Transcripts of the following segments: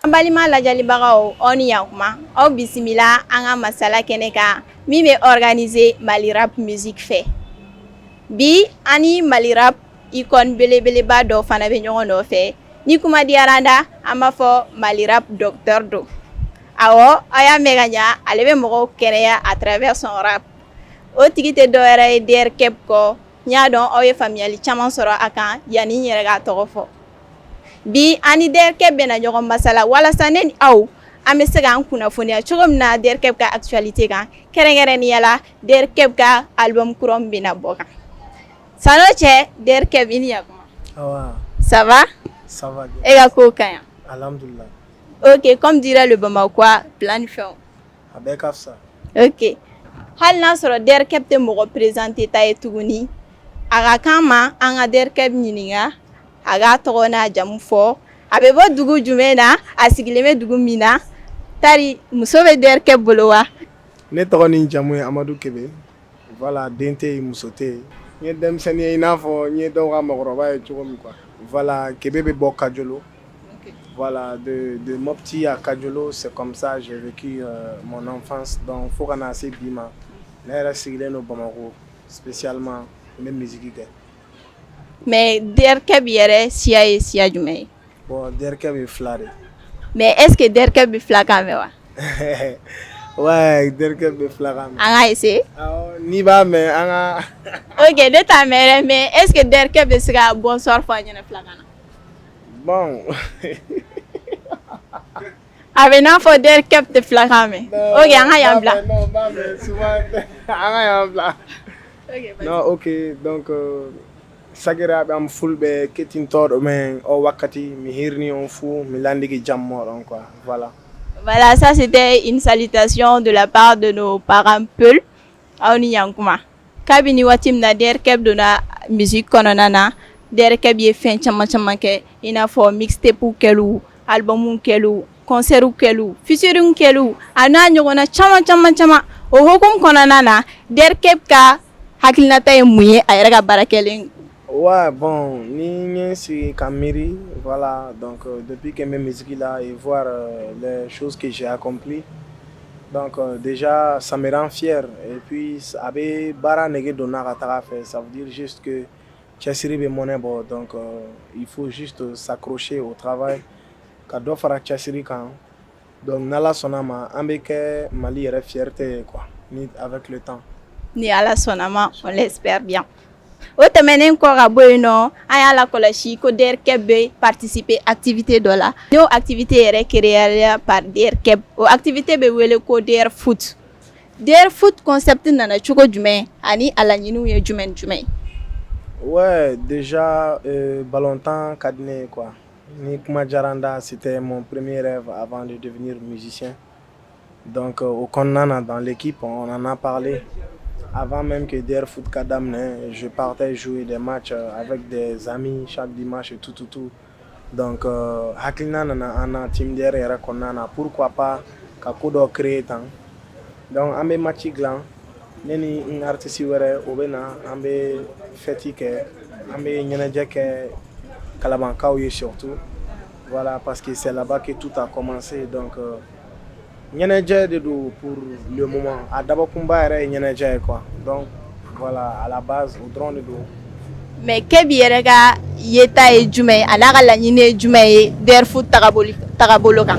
An balima lajalibagaw aw ni yakuma aw bisimila an ka masala kɛnɛ kan min bɛ organiser Mali rap musique fɛ bi ani Mali rap icône belebeleba dɔ fana bɛ ɲɔgɔn nɔfɛ ni kuma diyara an da an b'a fɔ Mali rap docteur don awɔ a y'a mɛn ka ɲa ale bɛ mɔgɔw kɛnɛya à travers son rap o tigi tɛ dɔwɛrɛ ye DR Keb kɔ n y'a dɔn aw ye faamuyali caman sɔrɔ a kan yanni n yɛrɛ k'a tɔgɔ fɔ bi ani DR Keb bɛna ɲɔgɔn masala walasa ne ni aw an bɛ se k'an kunnafoniya cogo min na DR Keb ka actualité kan kɛrɛnkɛrɛnnenya la DR Keb ka album kura min bɛna bɔ kan sano cɛ DR Keb i ni yakuma ça va ça va bien e ka kow ka ɲi alhamdulillah ok comme dirait le Bamakois plan ni fɛnw a bɛɛ ka fisa ok hali n'a sɔrɔ DR Keb tɛ mɔgɔ présenté ta ye tuguni a ka kan ma an ka DR Keb ɲininka a k'a tɔgɔ n'a jamu fɔ a bɛ bɔ dugu jumɛn na a sigilen bɛ dugu min na tari muso bɛ DR Keb bolo wa ne tɔgɔ ni jamu ye Amadu Kebe voilà den tɛ yen muso tɛ yen n ye denmisɛnnin ye i n'a fɔ n ye dɔw ka mɔgɔkɔrɔba ye cogo min quoi voilà Kebe bɛ bɔ Kajolo voilà de Mopti à Kajolo c'est comme ça j'ai vécu mon enfance donc fo ka na se bi ma ne yɛrɛ sigilen don Bamako spécialement n bɛ musique kɛ mais DR Keb yɛrɛ siya ye siya jumɛn ye bon DR Keb ye fila de mais est ce que DR Keb bɛ filakan mɛn wa ouais DR Keb bɛ filakan mɛn an ka essayer n'i b'a mɛn an ka ok ne t'a mɛn dɛ mais est ce que DR Keb bɛ se ka bonsoir fɔ an ɲɛna filakan na bon a bɛ n'a fɔ DR Keb tɛ filakan mɛn ok an ka yan bila non b'a mɛn souvent an ka yan bila non ok donc sagira am fulbe ketintoɗo men o wakkati mi hirni on fou mi landigi jammoɗon quoi voilà voilà ça c'était une salutation de la part de nos parents Peul aw ni yankuma kabini waati min na DR Keb donna musique kɔnɔna na DR Keb ye fɛn caman caman kɛ i n'a fɔ mixtape kɛlu albumu kɛlu concert kɛlu featuring kɛlu a n'a ɲɔgɔnna caman o hokumu kɔnɔna na DR Keb ka hakilinata ye mun ye a yɛrɛ ka baara kɛlen ouais bon ni c'est Kamiri voilà donc depuis que mes musiques là et voir les choses que j'ai accomplies donc déjà ça me rend fier et puis abe bara nege donna ka taga fait ça veut dire juste que cɛsiri bɛ monnaie bɔ donc il faut juste s'accrocher au travail ka dɔ fara cɛsiri kan donc n'Ala sɔnna ma an bɛ kɛ Mali yɛrɛ fierté quoi ni avec le temps ni Ala sɔnna ma on l'espère bien o tɛmɛnen kɔ ka bɔ yen nɔ an y'a lakɔlɔsi ko DR Keb bɛ participer activité dɔ la n'o activité yɛrɛ créée par DR Keb o activité bɛ wele ko DR Foot DR Foot concept nana cogo jumɛn ani a laɲiniw ye jumɛn jumɛn ouais déjà ballontan ka di ne ye quoi ni kuma diyara n da c'était mon premier rêve avant de devenir musicien donc au kɔnɔna na dans l'équipe on en a parlé avant même que DR Foot ka daminɛ je partais jouer des matchs avec des amis chaque dimanche et tout donc hakilina nana an na team DR yɛrɛ kɔnɔna na pourquoi pas ka ko dɔ créer tan donc an bɛ match dilan ne ni n artiste wɛrɛ o bɛ na an bɛ fête kɛ an bɛ ɲɛnajɛ kɛ Kalabankaw ye surtout voilà parce que c'est là-bas que tout a commencé donc ɲɛnajɛ de do pour le moment a dabɔkunba yɛrɛ ye ɲɛnajɛ ye quoi donc voilà à la base o dɔrɔn de do mais Keb yɛrɛ ka yeta ye jumɛn ye a n'a ka laɲini ye jumɛn ye DR Foot tagabolo kan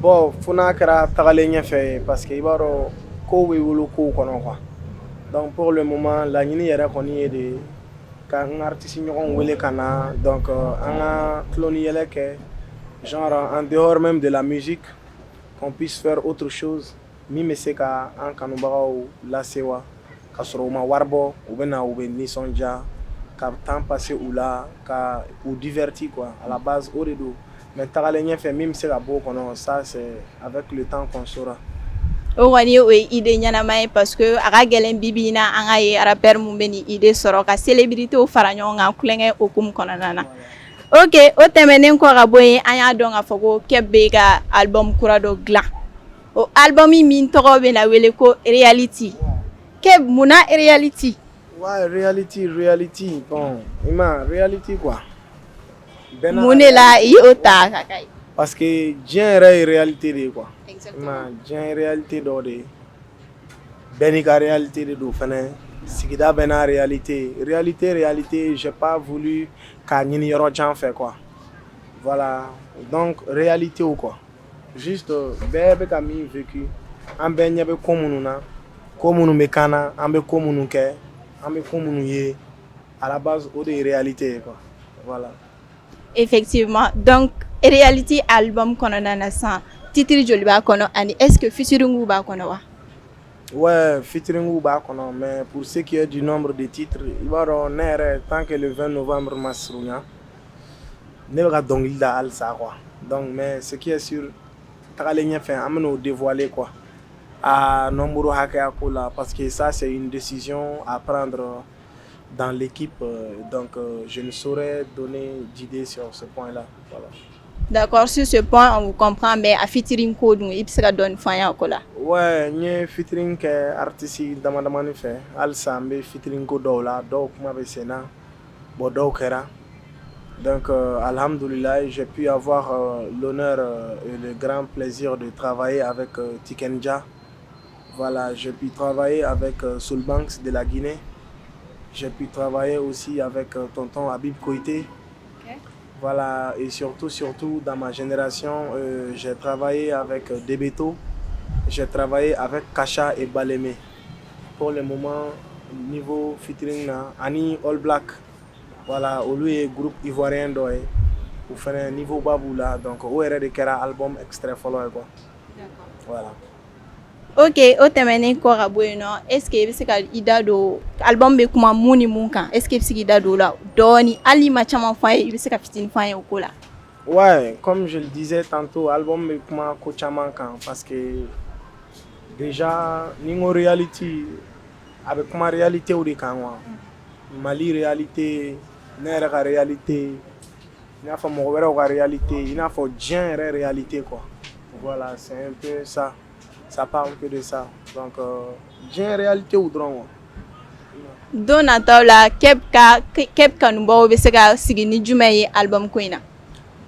bon fo n'a kɛra tagalen ɲɛfɛ ye parce que i b'a dɔn kow bɛ wolo kow kɔnɔ quoi donc pour le moment laɲini yɛrɛ kɔni ye de ka n artiste ɲɔgɔn wele ka na donc an ka tuloniyɛlɛ kɛ genre en dehors même de la musique qu'on puisse faire autre chose min bɛ se ka an kanubagaw lasewa ka sɔrɔ u ma wari bɔ u bɛ na u bɛ nisɔndiya ka temps passer u la ka u divertir quoi à la base o de do mais tagalen ɲɛfɛ min bɛ se ka bɔ o kɔnɔ ça c'est avec le temps qu'on saura o kɔni o ye idée ɲɛnama ye parce que a ka gɛlɛn bi-bi in na an ka ye rappeur mun bɛ nin idée sɔrɔ ka célébritéw fara ɲɔgɔn kan kulonkɛ hokumu kɔnɔna na ok o tɛmɛnen kɔ ka bɔ yen an y'a dɔn k'a fɔ ko Keb bɛ ka album kura dɔ dilan o album min tɔgɔ bɛ na wele ko reality Keb munna reality ouais reality bon i ma reality quoi mun de la i y'o ta ka k'a ye parce que diɲɛ yɛrɛ ye réalité de ye quoi. Exactement. Diɲɛ ye réalité dɔ de ye. Bɛɛ n'i ka réalité de don fɛnɛ. Sigida bɛɛ n'a réalité. Réalité, j'ai pas voulu k'a ɲini yɔrɔ jan fɛ quoi. Voilà, donc réalité ou quoi. Juste bɛɛ bɛ ka min vécu. An bɛɛ ɲɛ bɛ ko minnu na. Ko minnu bɛ k'an na, an bɛ ko minnu kɛ, an bɛ ko minnu ye. À la base, o de ye réalité ye quoi. Voilà. Effectivement. Donc, reality album kɔnɔna na sisan titre joli b'a kɔnɔ ani est-ce que featuring b'a kɔnɔ wa? Ouais, featuring b'a kɔnɔ, mais pour ce qui est du nombre de titres, i b'a dɔn ne yɛrɛ tant que le 20 novembre ma surunya, ne bɛ ka dɔnkili da halisa quoi. Donc, mais ce qui est sûr, tagalen ɲɛfɛ an bɛn'o dévoiler quoi. À nombre hakɛya ko la, parce que ça c'est une décision à prendre dans l'équipe, donc je ne saurais donner d'idée sur ce point-là. Voilà. D'accord, sur ce point on vous comprend, mais à featuring ko dun i bɛ se ka dɔɔni fɔ an ye o ko la? Ouais, n ye featuring kɛ artiste damadamani fɛ halisa n bɛ featuring ko dɔw la, dɔw kuma bɛ sen na, bon dɔw kɛra. Donc alhamdoulilah, j'ai pu avoir l'honneur et le grand plaisir de travailler avec Tikenja. Voilà, j'ai pu travailler avec Soulbanks de la Guinée. J'ai pu travailler aussi avec tonton Habib Koité. Okay. Voilà, et surtout dans ma génération, j'ai travaillé avec Debeto. J'ai travaillé avec Kacha et Balémé. Pour le moment, niveau featuring, Ani All Black. Voilà, au lieu du groupe ivoirien d'Oé. Pour faire un niveau babou là, donc au RD de Kera album extrait follow quoi. D'accord. Voilà. Ok, o tɛmɛnen kɔ ka bɔ yen nɔ, est-ce que i bɛ se ka i da don album bɛ kuma mun ni mun kan, est-ce que i bɛ se k'i da don o la dɔɔni, hali n'i ma caman fɔ an ye, i bɛ se ka fitinin fɔ an ye o ko la? Ouais, comme je le disais tantôt, album bɛ kuma ko caman kan parce que déjà ni n ko reality a bɛ kuma réalité o de kan quoi. Mali réalité, ne yɛrɛ ka réalité, i n'a fɔ mɔgɔ wɛrɛw ka réalité, i n'a fɔ diɲɛ yɛrɛ réalité quoi. Voilà, c'est un peu ça. Ça parle que de ça. Donc, j'ai une réalité ou dɔrɔn. Don nataw la Kep kanubagaw bɛ se ka sigi ni jumɛn ye album ko in na?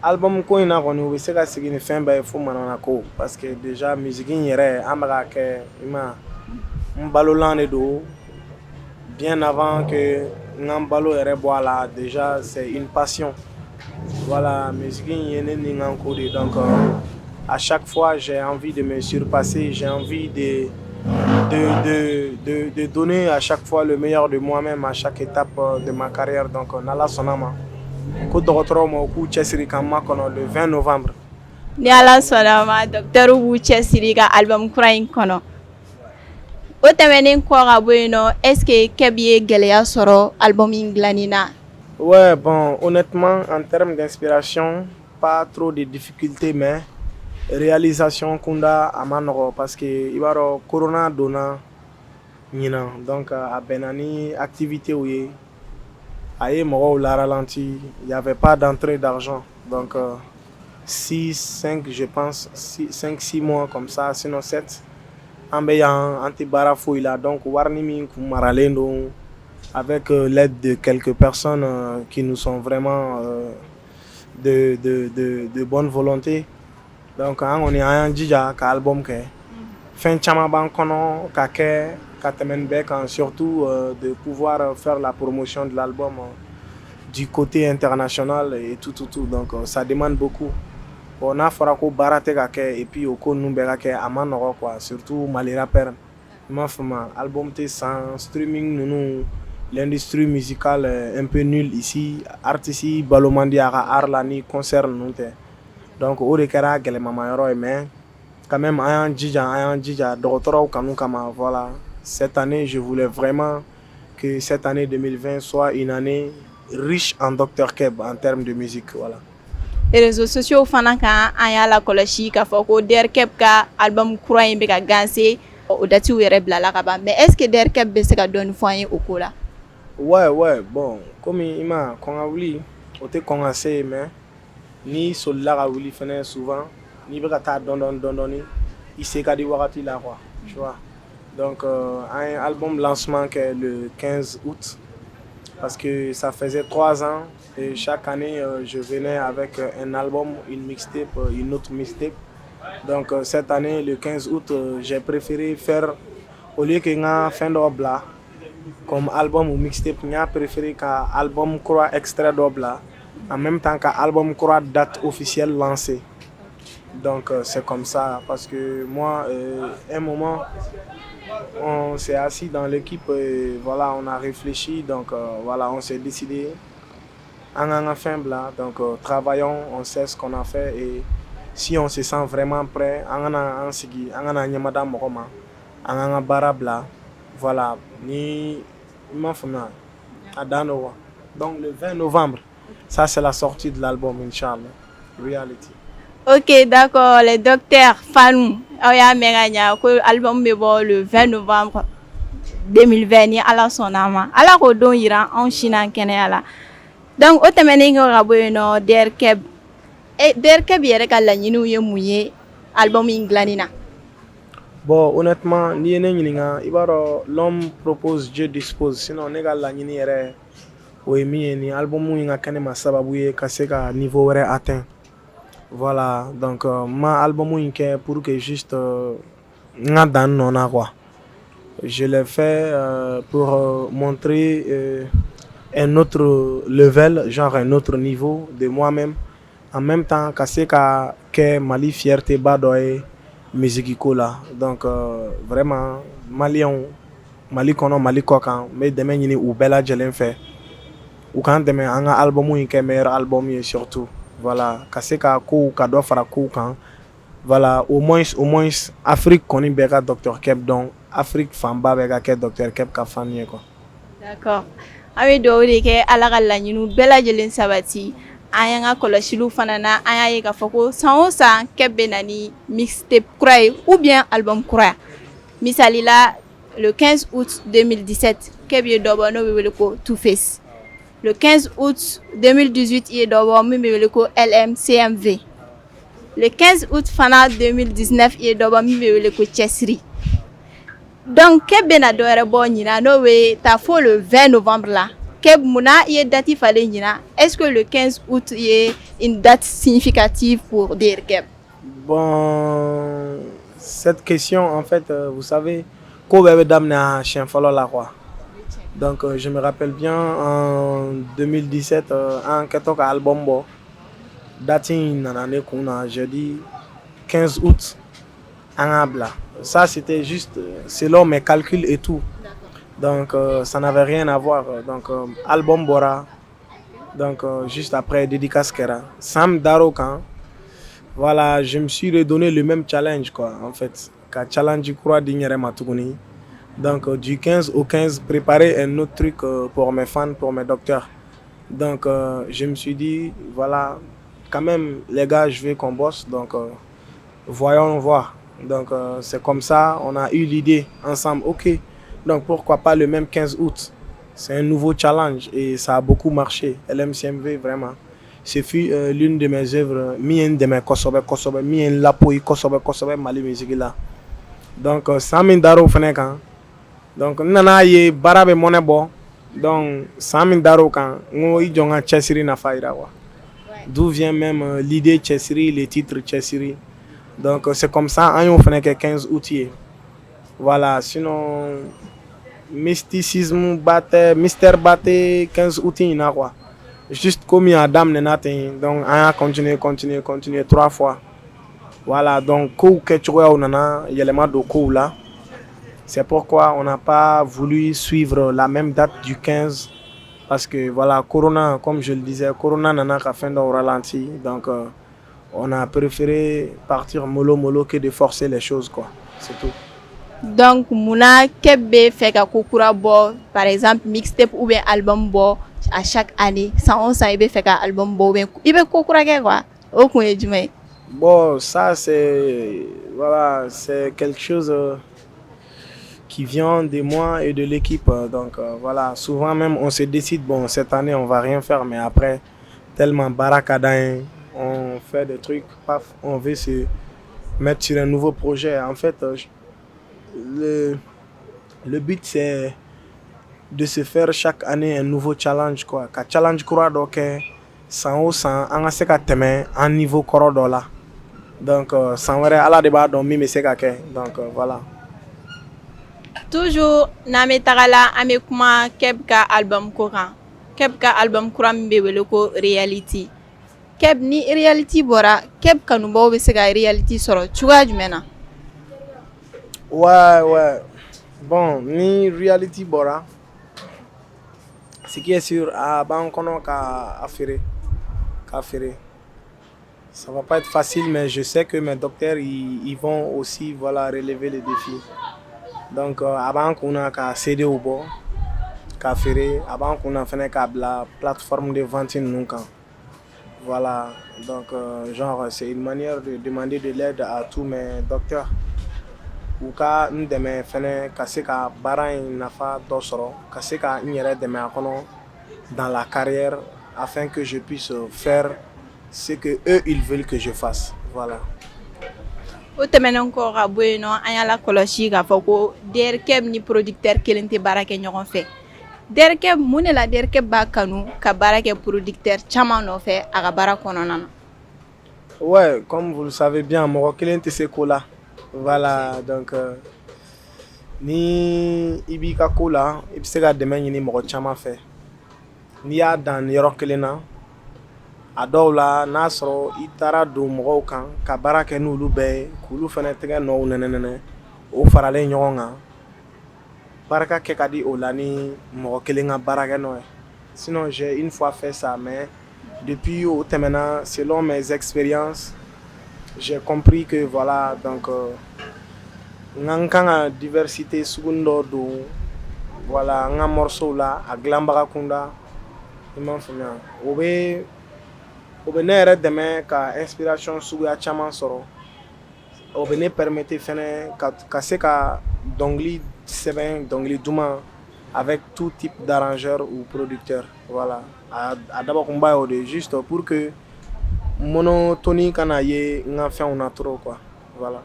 Album ko in na kɔni u bɛ se ka sigi ni fɛn bɛɛ ye fo manana ko parce que déjà musique in yɛrɛ an bɛ ka kɛ n balolan de don bien avant que n ka n balo yɛrɛ bɔ a la déjà c'est une passion. Voilà, musique in ye ne ni n ka ko de donc à chaque fois, j'ai envie de me surpasser, j'ai envie de donner à chaque fois le meilleur de moi-même à chaque étape de ma carrière. Donc, Nala Sonama, ko dɔgɔtɔrɔw ma u k'u cɛsiri ka makɔnɔ le 20 novembre. Ni Ala sɔnna ma, docteur b'u cɛsiri ka album kura in kɔnɔ. O tɛmɛnen kɔ ka bɔ yen nɔ, est-ce que Keb ye gɛlɛya sɔrɔ album in dilanni na? Ouais, bon, honnêtement, en termes d'inspiration, pas trop de difficultés, mais réalisation kunda a ma nɔgɔ parce que i b'a dɔn corona donna ɲinan donc a bɛnna ni activité u ye a ye mɔgɔw la ralenti, il y avait pas d'entrée d'argent donc 5 je pense 5-6 mois comme ça sinon 7 an bɛ yan an tɛ baara foyi la donc warini min kun maralen don avec l'aide de quelques personnes qui nous sont vraiment de bonne volonté. Donc on est en jija ka album kɛ fɛn caman b'an kɔnɔ ka kɛ ka tɛmɛ bɛɛ kan surtout de pouvoir faire la promotion de l'album du côté international et tout donc ça demande beaucoup. Bon n'a fɔra ko baara tɛ ka kɛ et puis o ko ninnu bɛɛ ka kɛ a ma nɔgɔ quoi surtout Mali rappeur i m'a faamu album tɛ san streaming ninnu l'industrie musicale est un peu nulle ici artiste balo man di a ka art la ni concert ninnu tɛ. Donc o de kɛra gɛlɛmama yɔrɔ ye mais quand même an y'an jija dɔgɔtɔrɔw kanu kama voilà cette année je voulais vraiment que cette année 2020 soit une année riche en Dr Keb en termes de musique voilà. Réseaux sociaux fana kan an y'a lakɔlɔsi k'a fɔ ko Der Keb ka album kura in bɛ ka ganse o datiw yɛrɛ bilala ka ban mais est-ce que Der Keb bɛ se ka dɔɔni fɔ an ye o ko la? Ouais bon komi i ma kɔn ka wuli o tɛ kɔn ka se mais ni solila ka wuli fɛnɛ souvent n'i bɛ ka taa dɔɔni i se ka di wagati la quoi tu vois donc an ye album lancement kɛ le 15 août parce que ça faisait 3 ans et chaque année je venais avec un album, une mixtape, une autre mixtape. Donc cette année, le 15 août, j'ai préféré faire, au lieu que nga fin d'obla comme album ou mixtape, j'ai préféré qu'un album croit extrait d'obla en même temps qu'un album croit date officielle lancée. Donc c'est comme ça parce que moi, un moment, on s'est assis dans l'équipe et voilà, on a réfléchi, donc voilà, on s'est décidé. Donc travaillons, on sait ce qu'on a fait et si on se sent vraiment prêt, voilà, ni donc le 20 novembre, ça c'est la sortie de l'album, Inch'Allah, Reality. Ok, d'accord, les docteurs Fanou, Oya Meganya, que l'album est bon le 20 novembre 2020, ni ala son ama. Ala ko don ira en Chine kenela. Donc o temene ngo rabo no derkeb. E derkeb yere ka la nyinu ye muye album inglanina. Bon, honnêtement, l'homme propose, Dieu dispose. Sinon, nega la nyini yere ni album inga kane masababuye kaseka niveau were atteint. Voilà, donc ma album pour que juste nga dan nona quoi. Je l'ai fait pour montrer un autre level, genre un autre niveau de moi-même. En même temps, kaseka que Mali fierté badoye musique là. Donc vraiment Malien, Mali kono Mali kokan, mais demain ni ou bella jelen fait. Ou quand demain un album un meilleur album surtout. Voilà, kaseka ko kado fara ko kan. Voilà, au moins Afrique connaît bega Dr Keb, donc Afrique famba bega ke Dr Keb ka fanye quoi. D'accord. Awe do de ke ala ka la nyinu bella jelen sabati. Ayanga koloshilu fanana aya ye ka foko san san Keb benani mixtape kuraye ou bien album kuraye. Misalila le 15 août 2017 Keb ye dobo no wele ko Two Face. Le 15 août 2018, il est d'abord LMCMV. Le 15 août 2019, il est d'abord Chessri. Donc, Keb Benadore Bonina, le 20 novembre là. Keb Mouna, il est datif à Est-ce que le 15 août est une date significative pour dire Keb? Bon, cette question, en fait, vous savez, Kobe Damna Chien Follow la Roi. Donc je me rappelle bien en 2017 en ketok album bo dating nanane kuna jeudi 15 août en abla. Ça c'était juste selon mes calculs et tout. Donc ça n'avait rien à voir. Donc album bora. Donc juste après dédicace Kera. Sam Darokan. Voilà, je me suis redonné le même challenge quoi en fait. Ka challenge croix dignere matuguni. Donc du 15 au 15, préparer un autre truc pour mes fans, pour mes docteurs. Donc je me suis dit, voilà, quand même les gars, je veux qu'on bosse. Donc voyons voir. Donc c'est comme ça, on a eu l'idée ensemble. Ok, donc pourquoi pas le même 15 août. C'est un nouveau challenge et ça a beaucoup marché. LMCMV, vraiment. Ce fut l'une de mes œuvres, mien de mes Kosobe, mien Lapoi, Kosobe, Mali musique là. Donc Samin Daro Fenekan. Donc nana ye barabe monnaie bon donc Samin Daro kan ngo i jonga Chessri na faira wa. D'où vient même l'idée Chessri, les titres Chessri. Donc c'est comme ça on fait que 15 outils. Voilà, sinon mysticisme batte mystère batte 15 outils na quoi. Juste comme il y a dame nenatin donc on a continuer 3 fois. Voilà, donc ko que tu vois on a élément de ko là. C'est pourquoi on n'a pas voulu suivre la même date du 15 parce que voilà, Corona, comme je le disais, Corona n'a qu'à fin de ralenti. Donc on a préféré partir mollo que de forcer les choses quoi. C'est tout. Donc Mouna Kebbe fait ka kokura bo par exemple mixtape ou bien album bo à chaque année. Sans ça il fait ka album bo bien il be kokura quoi. Au coin du mai. Bon, ça c'est voilà, c'est quelque chose qui vient de moi et de l'équipe. Donc voilà, souvent même on se décide, bon cette année on va rien faire, mais après tellement barakadain, on fait des trucs, paf, on veut se mettre sur un nouveau projet. En fait, le but c'est de se faire chaque année un nouveau challenge quoi. Ka challenge kura dɔ kɛ san o san an ka se ka tɛmɛ an niveau kɔrɔ dɔ la. Donc san wɛrɛ Ala de b'a dɔn min bɛ se ka kɛ. Donc voilà. Toujours n'an bɛ taga la an bɛ kuma Keb ka album ko kan. Keb ka album kura min bɛ wele ko Reality. Keb ni Reality bɔra, Keb kanubaw bɛ se ka Reality sɔrɔ cogoya jumɛn na? Ouais. Bon, ni Reality bɔra, ce qui est sûr, a b'an kɔnɔ k'a feere. Ça va pas être facile, mais je sais que mes docteurs ils vont aussi voilà relever les défis. Donc a b'an kunna ka CD bɔ k'a feere, a b'an kunna fɛnɛ k'a bila plateforme de vente ninnu kan. Voilà, donc genre c'est une manière de demander de l'aide à tous mes docteurs. U ka n dɛmɛ fɛnɛ ka se ka baara in nafa dɔ sɔrɔ, ka se ka n yɛrɛ dɛmɛ a kɔnɔ dans la carrière afin que je puisse faire ce que eux ils veulent que je fasse. Voilà. O tɛmɛnen kɔ ka bɔ yen nɔ an y'a lakɔlɔsi k'a fɔ ko DR Keb ni producteur kelen tɛ baara kɛ ɲɔgɔn fɛ. DR Keb mun de la DR Keb b'a kanu ka baara kɛ producteur caman nɔfɛ a ka baara kɔnɔna na? Ouais, comme vous le savez bien, mɔgɔ kelen tɛ se ko la. Voilà, donc ni i b'i ka ko la, i bɛ se ka dɛmɛ ɲini mɔgɔ caman fɛ. N'i y'a dan yɔrɔ kelen na, a dɔw la n'a sɔrɔ i taara don mɔgɔw kan ka baara kɛ n'olu bɛɛ ye, k'olu fɛnɛ tɛgɛ nɔw nɛnɛ o faralen ɲɔgɔn kan, barika kɛ ka di o la ni mɔgɔ kelen ka baarakɛ nɔ ye. Sinon j'ai une fois fait ça, mais depuis o tɛmɛna selon mes expériences, j'ai compris que voilà, donc n kan ka diversité sugu dɔ don voilà n ka morceau la a dilanbaga kunda, i m'a faamuya, o bɛ ne yɛrɛ dɛmɛ ka inspiration suguya caman sɔrɔ, o bɛ ne permettre fɛnɛ ka se ka dɔnkili sɛbɛn dɔnkili duman avec tout type d'arrangeur ou producteur. Voilà, a dabɔkunba y'o de juste pour que monotonie kana ye n ka fɛnw na trop quoi. Voilà.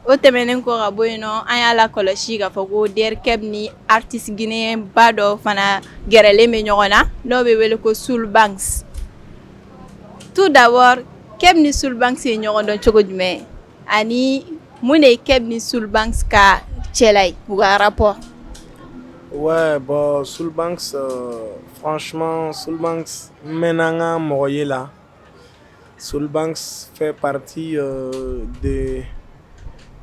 O tɛmɛnen kɔ ka bɔ yen nɔ an y'a lakɔlɔsi k'a fɔ ko DR Keb ni artiste guinéen ba dɔ fana gɛrɛlen bɛ ɲɔgɔn na n'o bɛ wele ko Soul Banks. Tout d'abord, Keb ni Soul Banks ye ɲɔgɔn dɔn cogo jumɛn ani mun de ye Keb ni Soul Banks ka cɛla ye u ka rapport? Ouais, bon, Soul Banks, franchement, Soul Banks, maintenant, Moroyela. Soul Banks fait partie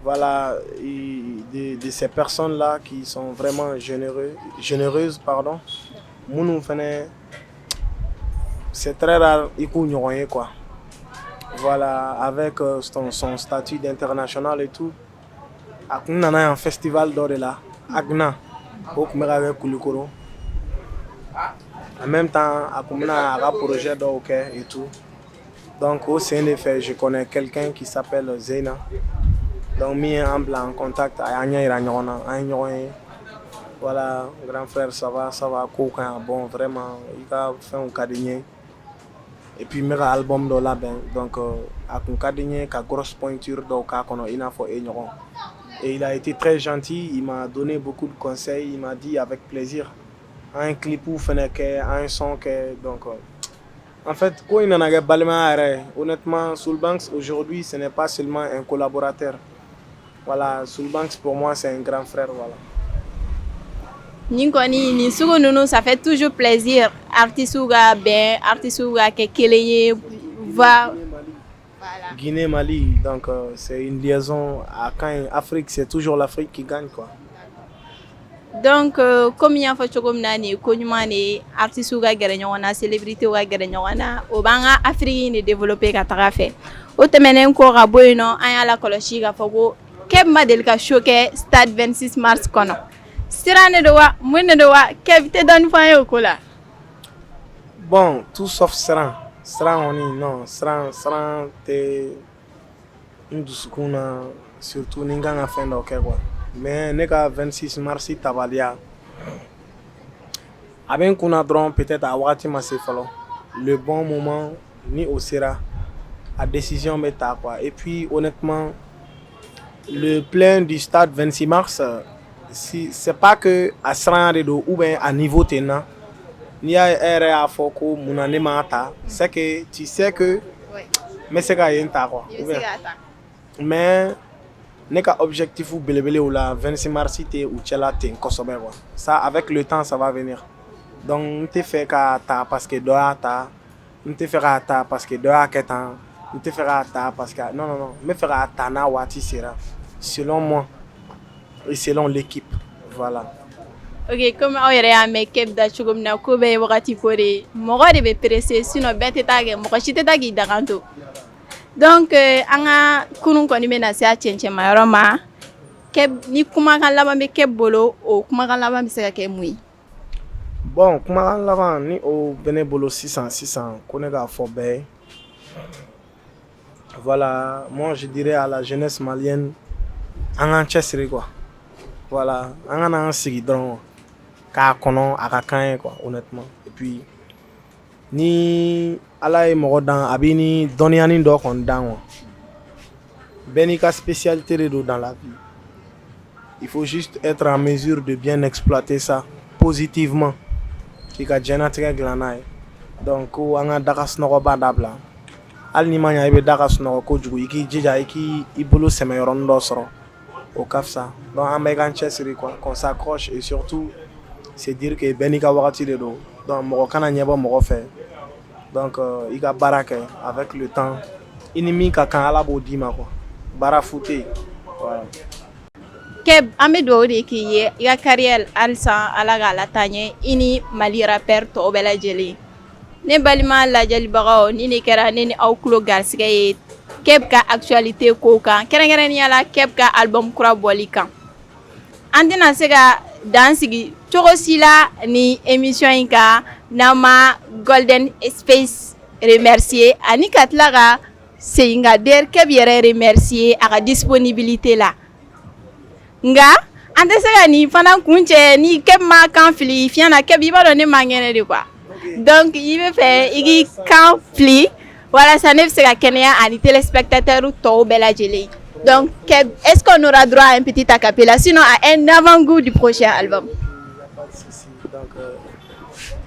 voilà, de ces personnes-là qui sont vraiment généreuses, pardon. Mounou fene, c'est très rare, quoi. Voilà, avec son statut d'international et tout. On a un festival d'or là, Agna. En même temps, on a un projet et tout. Donc au CNF, je connais quelqu'un qui s'appelle Zena. Donc mis en contact avec voilà, grand frère, ça va, bon, vraiment, il a fait un cadeau. Et puis mes album de là, donc à un cadeau, à grosse pointure, donc il a fait et il a été très gentil, il m'a donné beaucoup de conseils, il m'a dit avec plaisir, un clip ou un son donc en fait, quand il en a honnêtement, Soul Banks aujourd'hui, ce n'est pas seulement un collaborateur. Voilà, Soul Banks pour moi c'est un grand frère, voilà. Ninkoni ni sugu nunu, ça fait toujours plaisir. Artiste ouga ben, artiste ouga kekele va. Voilà. Guinée, Mali, donc c'est une liaison à quand Afrique, c'est toujours l'Afrique qui gagne quoi. Donc comme il y a fait chokomnani, konyumani, artiste ouga gere nyona, célébrité ouga gere nyona, obanga Afrique ne développer ka tagafe. O temenen ko ga boyno, anya la koloshi ga fogo, Keb madel ka choqué stade 26 mars kono. Sirane de wa, mwene de wa, Keb te donne faye au kola. Bon, tout sauf Sran. Sran on y non, Sran te ndusukuna surtout ninganga fin d'ok quoi. Mais neka 26 mars tabalia. Aben kuna dron peut-être à wati masse falo. Le bon moment ni au sera à décision méta quoi. Et puis honnêtement le plein du stade 26 mars si c'est pas que à siran de don ou bien à niveau tenant ni a yɛrɛ y'a fɔ ko munna ne m'a ta c'est que tu sais que n bɛ se ka yen ta quoi ou bien mais ne ka objectif belebele o la 26 mars tɛ u cɛla ten kosɛbɛ quoi ça avec le temps ça va venir donc n tɛ fɛ k'a ta parce que dɔ y'a ta n tɛ fɛ k'a ta parce que dɔ y'a kɛ tan n tɛ fɛ k'a ta parce que non non non n bɛ fɛ k'a ta n'a waati sera selon moi et selon l'équipe voilà. Ok, comme aw yɛrɛ y'a mɛn Keb da cogo min na ko bɛɛ ye wagati ko de ye mɔgɔ de bɛ pressé sinon bɛɛ tɛ taa kɛ mɔgɔ si tɛ taa k'i dagan to donc an ka kunun kɔni bɛna se a cɛncɛnma yɔrɔ ma Keb ni kumakan laban bɛ Keb bolo o kumakan laban bɛ se ka kɛ mun ye. Bon kumakan laban ni o bɛ ne bolo sisan ko ne k'a fɔ bɛɛ ye voilà moi je dirais à la jeunesse malienne an k'an cɛsiri quoi voilà an kana an sigi dɔrɔn k'a kɔnɔ a ka kan ye quoi honnêtement et puis ni ala ye mɔgɔ dan a b'i ni dɔnniyani dɔ kɔni dan quoi bɛɛ n'i ka spécialité de don dans la vie il faut juste être en mesure de bien exploiter ça positivement k'i ka diɲɛnatigɛ dilan n'a ye donc ko an ka daga sunɔgɔba dabila hali n'i ma ɲa i bɛ daga sunɔgɔ kojugu i k'i jija i k'i bolo sɛmɛ yɔrɔnin dɔ sɔrɔ au ka fisa donc an bɛɛ k'an cɛsiri quoi qu'on s'accroche et surtout c'est dire que bɛɛ n'i ka wagati de don donc mɔgɔ kana ɲɛbɔ mɔgɔ fɛ donc i ka baara kɛ avec le temps i ni min ka kan ala b'o d'i ma quoi baara fu tɛ yen voilà. Keb an bɛ dugawu de k'i ye i ka carrière halisa ala k'a lataa ɲɛ i ni Mali rappeur tɔw bɛɛ lajɛlen ne balima lajɛlibagaw ni ne kɛra ne ni aw tulo garisɛgɛ ye Keb ka actualité kow kan kɛrɛnkɛrɛnnenya la Keb ka album kura bɔli kan an tɛna se ka dan sigi cogo si la ni émission in kan n'an ma Golden Space remercier ani ka tila ka segin ka der Keb yɛrɛ remercier a ka disponibilité la nga an tɛ se ka nin fana kun cɛ ni Keb ma kan fili fiɲɛ na Keb i b'a dɔn ne man kɛnɛ de quoi donc i bɛ fɛ i k'i kan fili walasa ne bɛ se ka kɛnɛya ani téléspectateurs tɔw bɛɛ lajɛlen donc Keb est-ce qu'on aura droit à un petit acapella sinon à un avant-goût du prochain album. Donc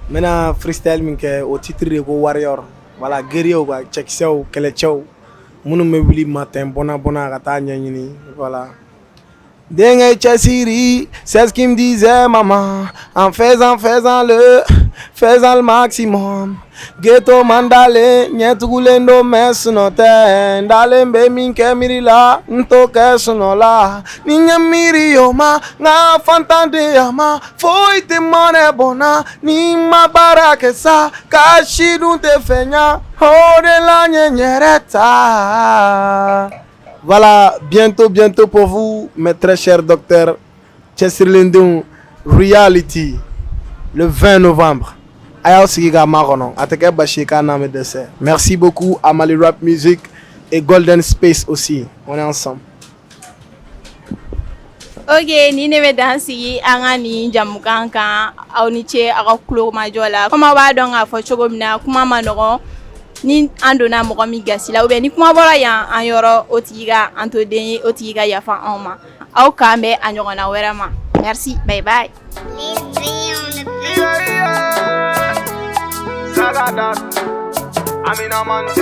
maintenant freestyle min kɛ o titre de ko warrior voilà guerrier quoi cɛkisɛw kɛlɛcɛw minnu bɛ wuli matin bɔnna ka taa ɲɛɲini voilà. Dengue cɛsiri, c'est ce qu'il me disait maman en faisant le maximum ghetto mandale ɲɛtugulen don mais sunɔ tɛ n dalen bɛ min kɛ miiri la n t'o kɛ sunɔ la ni n ye miiri o ma n ka fantanya ma foyi tɛ mɔnɛ bɔnna ni n ma baara kɛ sa ka si dun tɛ fɛn ɲa o de la n ye n yɛrɛ ta. Voilà, bientôt pour vous, mes très chers docteurs, Chesirlindung Reality, le 20 novembre. Merci beaucoup à Mali Rap Music et Golden Space aussi. On est ensemble. Ok, ni ne bɛ dan sigi an ka nin jamukan kan aw ni ce aw ka tulo majɔ la comme aw b'a dɔn k'a fɔ cogo min na kuma ma nɔgɔn ni an donna mɔgɔ min gasi la ou bien ni kuma bɔra yan an yɔrɔ o tigi ka an to den ye o tigi ka yafa anw ma aw k'an bɛ a ɲɔgɔnna wɛrɛ ma merci bye bye. Amina Mante